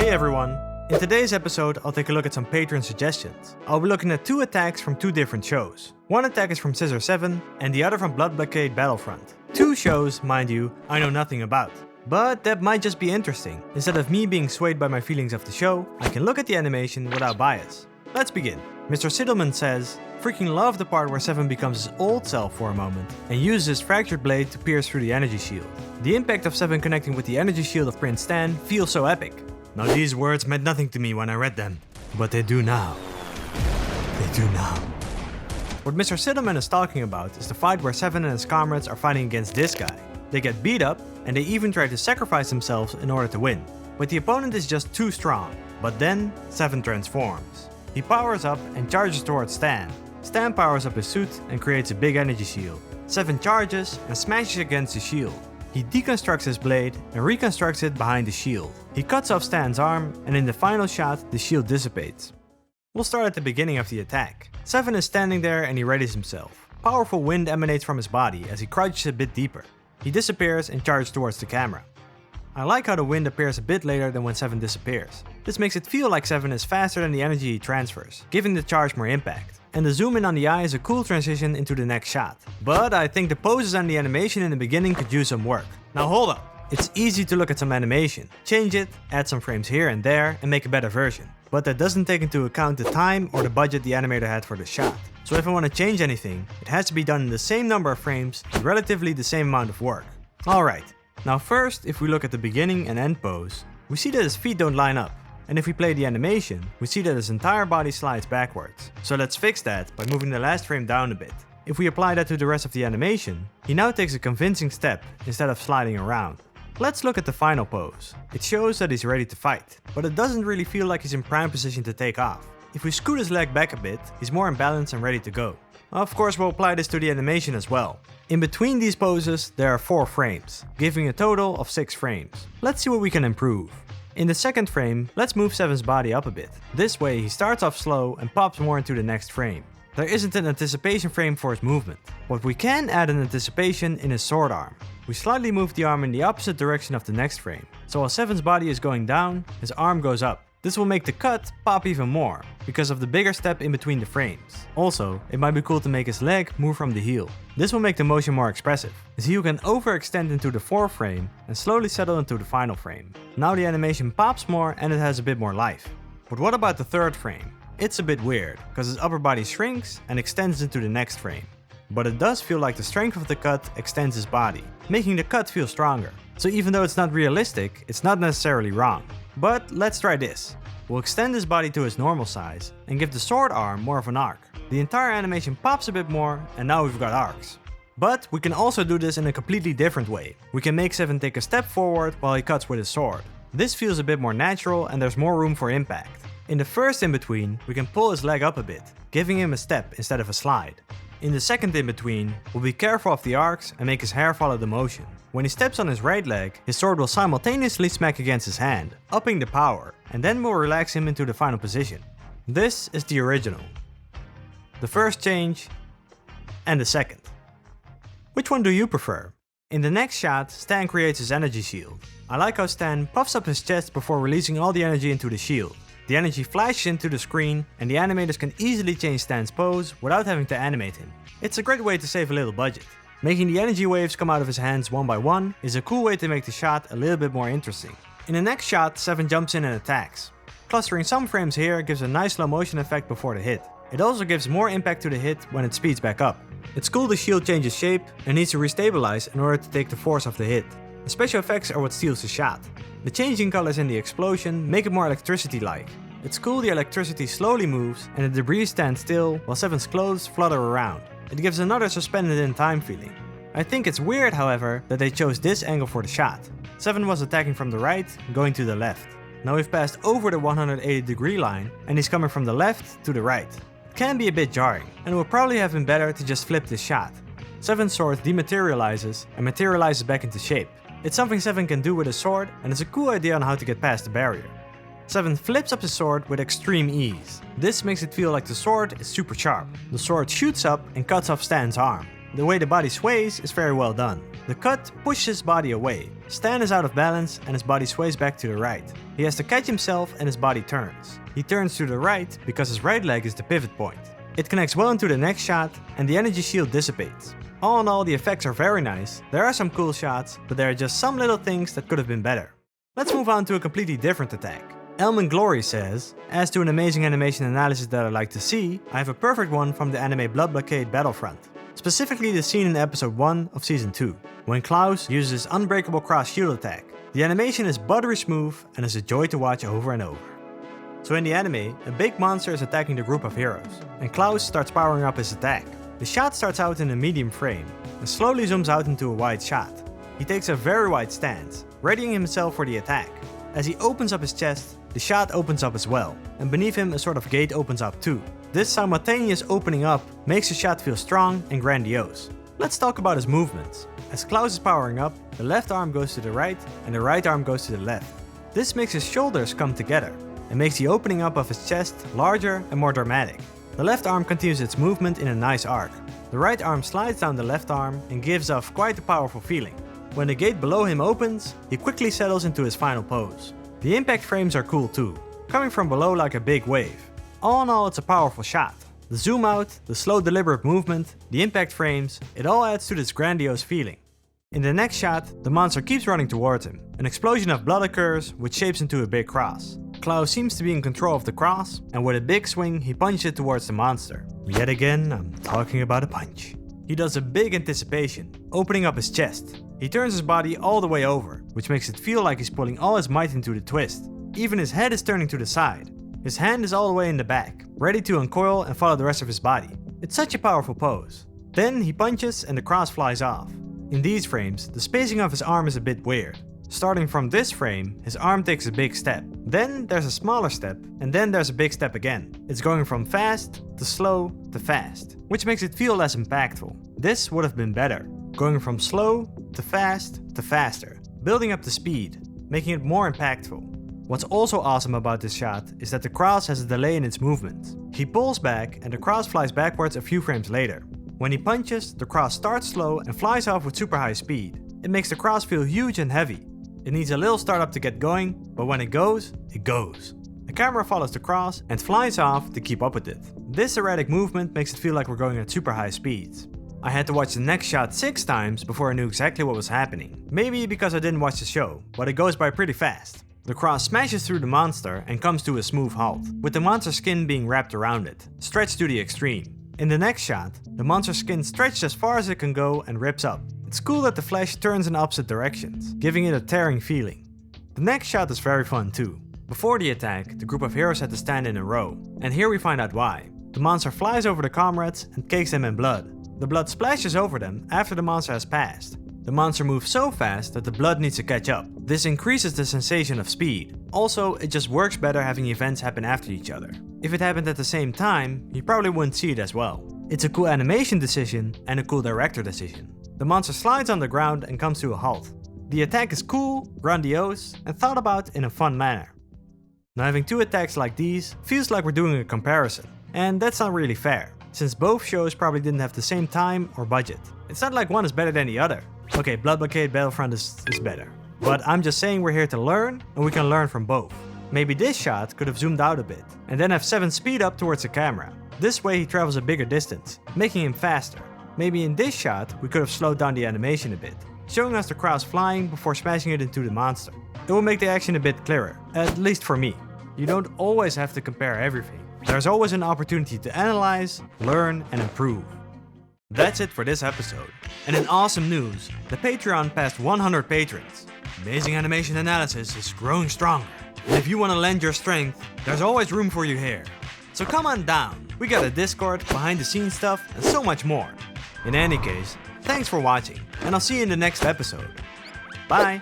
Hey everyone! In today's episode, I'll take a look at some Patreon suggestions. I'll be looking at 2 attacks from 2 different shows. One attack is from Scissor 7, and the other from Blockade Battlefront. 2 shows, mind you, I know nothing about. But that might just be interesting. Instead of me being swayed by my feelings of the show, I can look at the animation without bias. Let's begin. Mr. Siddleman says, "Freaking love the part where Seven becomes his old self for a moment and uses his fractured blade to pierce through the energy shield. The impact of Seven connecting with the energy shield of Prince Stan feels so epic." Now these words meant nothing to me when I read them, but they do now. They do now. What Mr. Siddleman is talking about is the fight where Seven and his comrades are fighting against this guy. They get beat up, and they even try to sacrifice themselves in order to win. But the opponent is just too strong. But then, Seven transforms. He powers up and charges towards Stan. Stan powers up his suit and creates a big energy shield. Seven charges and smashes against the shield. He deconstructs his blade and reconstructs it behind the shield. He cuts off Stan's arm, and in the final shot, the shield dissipates. We'll start at the beginning of the attack. Seven is standing there and he readies himself. Powerful wind emanates from his body as he crouches a bit deeper. He disappears and charges towards the camera. I like how the wind appears a bit later than when Seven disappears. This makes it feel like Seven is faster than the energy he transfers, giving the charge more impact. And the zoom in on the eye is a cool transition into the next shot. But I think the poses and the animation in the beginning could use some work. Now hold up. It's easy to look at some animation, change it, add some frames here and there, and make a better version. But that doesn't take into account the time or the budget the animator had for the shot. So if I want to change anything, it has to be done in the same number of frames with relatively the same amount of work. Alright, now first, if we look at the beginning and end pose, we see that his feet don't line up. And if we play the animation, we see that his entire body slides backwards. So let's fix that by moving the last frame down a bit. If we apply that to the rest of the animation, he now takes a convincing step instead of sliding around. Let's look at the final pose. It shows that he's ready to fight, but it doesn't really feel like he's in prime position to take off. If we scoot his leg back a bit, he's more in balance and ready to go. Of course, we'll apply this to the animation as well. In between these poses, there are 4 frames, giving a total of 6 frames. Let's see what we can improve. In the second frame, let's move Seven's body up a bit. This way he starts off slow and pops more into the next frame. There isn't an anticipation frame for his movement, but we can add an anticipation in his sword arm. We slightly move the arm in the opposite direction of the next frame, so while Seven's body is going down, his arm goes up. This will make the cut pop even more, because of the bigger step in between the frames. Also, it might be cool to make his leg move from the heel. This will make the motion more expressive. His heel can overextend into the 4th frame and slowly settle into the final frame. Now the animation pops more and it has a bit more life. But what about the 3rd frame? It's a bit weird, because his upper body shrinks and extends into the next frame. But it does feel like the strength of the cut extends his body, making the cut feel stronger. So even though it's not realistic, it's not necessarily wrong. But let's try this. We'll extend his body to his normal size and give the sword arm more of an arc. The entire animation pops a bit more and now we've got arcs. But we can also do this in a completely different way. We can make Seven take a step forward while he cuts with his sword. This feels a bit more natural and there's more room for impact. In the first in-between, we can pull his leg up a bit, giving him a step instead of a slide. In the second in-between, we'll be careful of the arcs and make his hair follow the motion. When he steps on his right leg, his sword will simultaneously smack against his hand, upping the power, and then we'll relax him into the final position. This is the original. The first change, and the second. Which one do you prefer? In the next shot, Stan creates his energy shield. I like how Stan puffs up his chest before releasing all the energy into the shield. The energy flashes into the screen, and the animators can easily change Stan's pose without having to animate him. It's a great way to save a little budget. Making the energy waves come out of his hands one by one is a cool way to make the shot a little bit more interesting. In the next shot, Seven jumps in and attacks. Clustering some frames here gives a nice slow motion effect before the hit. It also gives more impact to the hit when it speeds back up. It's cool the shield changes shape and needs to restabilize in order to take the force of the hit. The special effects are what steals the shot. The changing colors in the explosion make it more electricity-like. It's cool the electricity slowly moves and the debris stands still while Seven's clothes flutter around. It gives another suspended in time feeling. I think it's weird, however, that they chose this angle for the shot. Seven was attacking from the right, going to the left. Now we've passed over the 180-degree line and he's coming from the left to the right. It can be a bit jarring, and it would probably have been better to just flip this shot. Seven's sword dematerializes and materializes back into shape. It's something Seven can do with his sword, and it's a cool idea on how to get past the barrier. Seven flips up his sword with extreme ease. This makes it feel like the sword is super sharp. The sword shoots up and cuts off Stan's arm. The way the body sways is very well done. The cut pushes his body away. Stan is out of balance and his body sways back to the right. He has to catch himself and his body turns. He turns to the right because his right leg is the pivot point. It connects well into the next shot and the energy shield dissipates. All in all, the effects are very nice, there are some cool shots, but there are just some little things that could have been better. Let's move on to a completely different attack. Elman Glory says, as to an amazing animation analysis that I'd like to see, I have a perfect one from the anime Blockade Battlefront. Specifically the scene in episode 1 of season 2, when Klaus uses his unbreakable cross shield attack. The animation is buttery smooth and is a joy to watch over and over. So in the anime, a big monster is attacking the group of heroes, and Klaus starts powering up his attack. The shot starts out in a medium frame, and slowly zooms out into a wide shot. He takes a very wide stance, readying himself for the attack. As he opens up his chest, the shot opens up as well, and beneath him a sort of gate opens up too. This simultaneous opening up makes the shot feel strong and grandiose. Let's talk about his movements. As Klaus is powering up, the left arm goes to the right and the right arm goes to the left. This makes his shoulders come together, and makes the opening up of his chest larger and more dramatic. The left arm continues its movement in a nice arc. The right arm slides down the left arm and gives off quite a powerful feeling. When the gate below him opens, he quickly settles into his final pose. The impact frames are cool too, coming from below like a big wave. All in all, it's a powerful shot. The zoom out, the slow deliberate movement, the impact frames, it all adds to this grandiose feeling. In the next shot, the monster keeps running towards him. An explosion of blood occurs, which shapes into a big cross. Klaus seems to be in control of the cross, and with a big swing he punches it towards the monster. Yet again, I'm talking about a punch. He does a big anticipation, opening up his chest. He turns his body all the way over, which makes it feel like he's pulling all his might into the twist. Even his head is turning to the side. His hand is all the way in the back, ready to uncoil and follow the rest of his body. It's such a powerful pose. Then he punches and the cross flies off. In these frames, the spacing of his arm is a bit weird. Starting from this frame, his arm takes a big step. Then there's a smaller step, and then there's a big step again. It's going from fast to slow to fast, which makes it feel less impactful. This would have been better, going from slow to faster, building up the speed, making it more impactful. What's also awesome about this shot is that the cross has a delay in its movement. He pulls back and the cross flies backwards a few frames later. When he punches, the cross starts slow and flies off with super high speed. It makes the cross feel huge and heavy. It needs a little startup to get going, but when it goes, it goes. The camera follows the cross and flies off to keep up with it. This erratic movement makes it feel like we're going at super high speeds. I had to watch the next shot 6 times before I knew exactly what was happening. Maybe because I didn't watch the show, but it goes by pretty fast. The cross smashes through the monster and comes to a smooth halt, with the monster's skin being wrapped around it, stretched to the extreme. In the next shot, the monster's skin stretched as far as it can go and rips up. It's cool that the flesh turns in opposite directions, giving it a tearing feeling. The next shot is very fun too. Before the attack, the group of heroes had to stand in a row, and here we find out why. The monster flies over the comrades and cakes them in blood. The blood splashes over them after the monster has passed. The monster moves so fast that the blood needs to catch up. This increases the sensation of speed. Also, it just works better having events happen after each other. If it happened at the same time, you probably wouldn't see it as well. It's a cool animation decision and a cool director decision. The monster slides on the ground and comes to a halt. The attack is cool, grandiose, and thought about in a fun manner. Now having 2 attacks like these feels like we're doing a comparison, and that's not really fair, since both shows probably didn't have the same time or budget. It's not like one is better than the other. Okay, Blockade Battlefront is better, but I'm just saying we're here to learn, and we can learn from both. Maybe this shot could have zoomed out a bit, and then have 7 speed up towards the camera. This way he travels a bigger distance, making him faster. Maybe in this shot we could have slowed down the animation a bit, showing us the cross flying before smashing it into the monster. It will make the action a bit clearer, at least for me. You don't always have to compare everything. There's always an opportunity to analyze, learn, and improve. That's it for this episode. And in awesome news, the Patreon passed 100 patrons. Amazing animation analysis is growing stronger. And if you want to lend your strength, there's always room for you here. So come on down. We got a Discord, behind the scenes stuff, and so much more. In any case, thanks for watching, and I'll see you in the next episode. Bye!